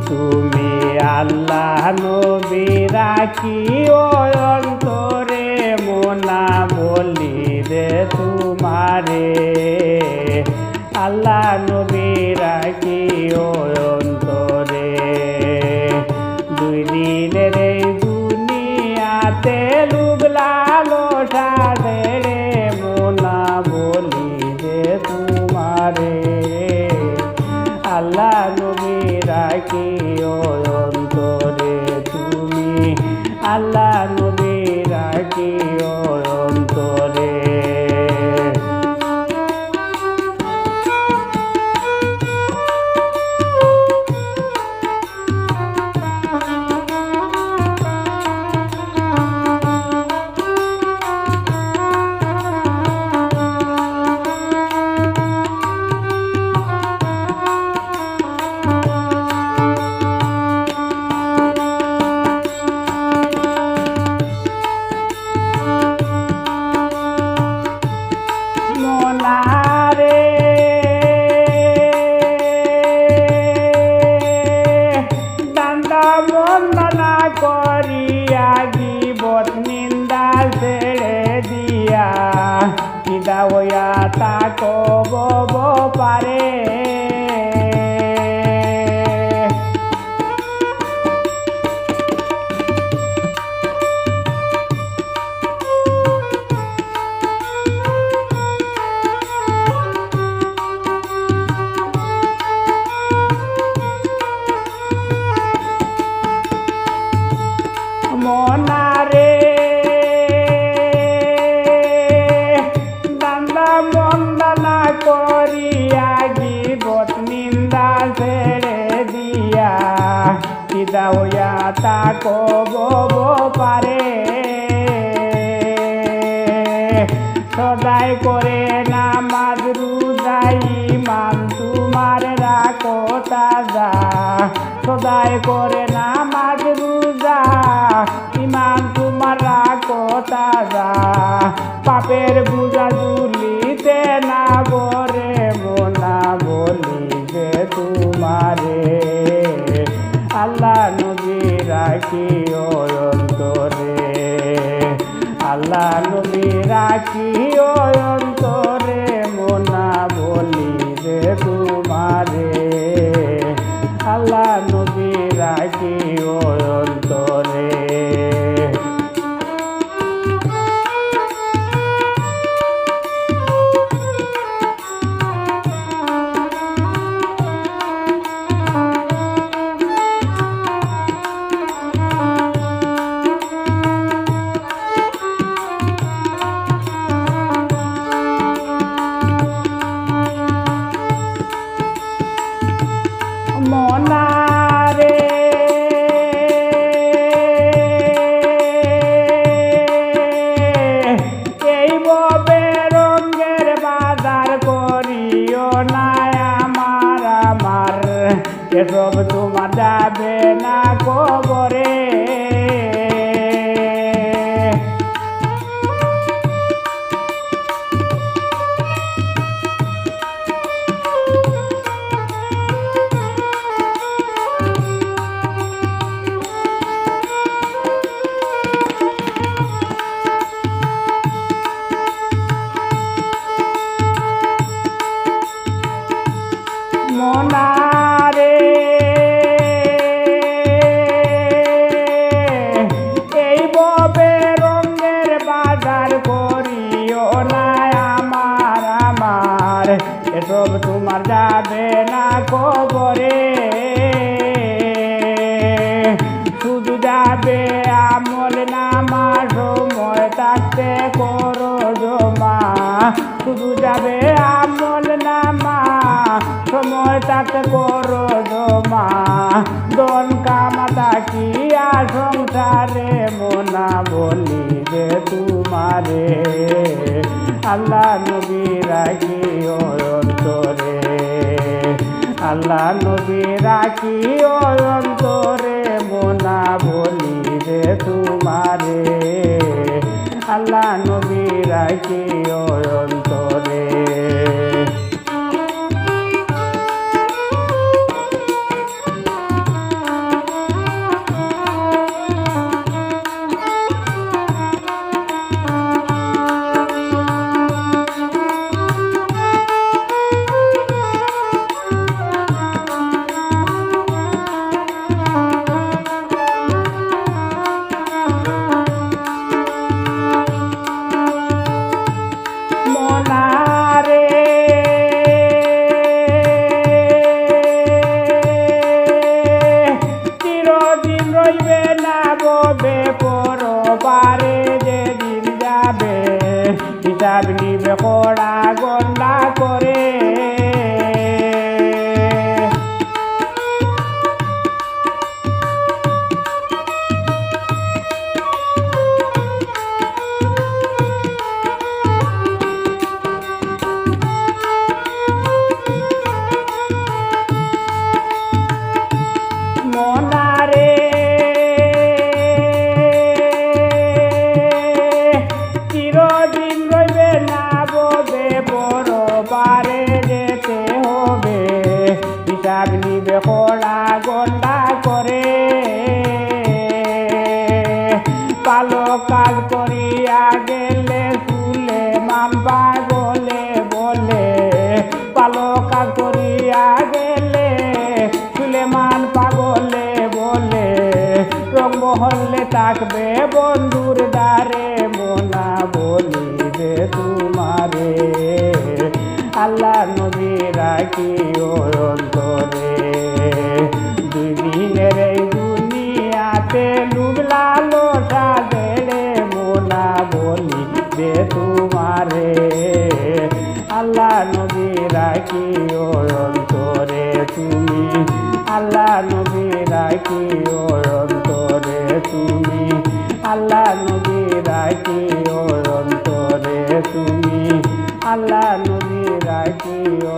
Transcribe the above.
তুমি আল্লাহ নবী রাখি ও অন্তরে মোনা বলি রে তোমারে আল্লাহ নবী রাখি ও অন্তরে দুই দিনের এই দুনিয়াতে লুগলালো সাধে মোনা বলি রে তোমারে আল্লাহ নবী রাখি ও অন্তরে তুমি আল্লাহ নবী রাখি ও অন্তরে বন্দনা করিয়া জীবত নিন্দা ছেড়ে দিয়া কিদা হইয়া তা কব পারে মনারে দান্দা বন্দনা করিয়া জীবত নিন্দা ছেড়ে দিয়া কিদা হইয়া তা কব পারে সদাই করে নামাজ রোজা ঈমান তোমার রাখো তাজা সদাই করে নামাজ রোজা ঈমান তোমার রাখো তাজা পাপের বুঝা ঝুলিতে না বরে মোনা বলি যে তোমারে আল্লাহ নবী রাখি ও অন্তরে আল্লাহ নবী রাখি ও অন্তরে মোনা বলি যে তোমারে আল্লাহ নবী রাখি ও অন্তরে মনারে এই ববে রঙের বাজার করিও না আমার এসব তোমার যাবে না কবরে মনারে এই ববে রঙের বাজার করিও না আমার এসব তোমার যাবে না কবরে শুধু যাবে আমল নামা সময় থাকতে করো জমা শুধু যাবে আমল নামা সময় থাকতে করো জমা দন কামাতা কি সংসারে মোনা বলি যে তোমারে আল্লাহ নবী রাখি ও অন্তরে আল্লাহ নবী রাখি ও অন্তরে মোনা বলি যে তোমারে আল্লাহ নবী রাখি ও অন্তরে গোড়া গন্ডা করে কালো কাজ করিয়া গেলে সুলেমান পাগলে বলে কালো কাজ করিয়া গেলে সুলেমান পাগলে বলে রঙ্গমহলে থাকবে বন্ধুর দ্বারে মোনা বলিবে তোমারে আল্লাহ নবী রাখিও অন্তরে দুই দিনের এই দুনিয়াতে লুগলালো সাজেড়ে মোনা বলিবে তোমারে আল্লাহ নবী রাখিও অন্তরে তুমি আল্লাহ নবী রাখিও অন্তরে তুমি আল্লাহ নবী রাখিও অন্তরে তুমি আল্লাহ নবী রাখিও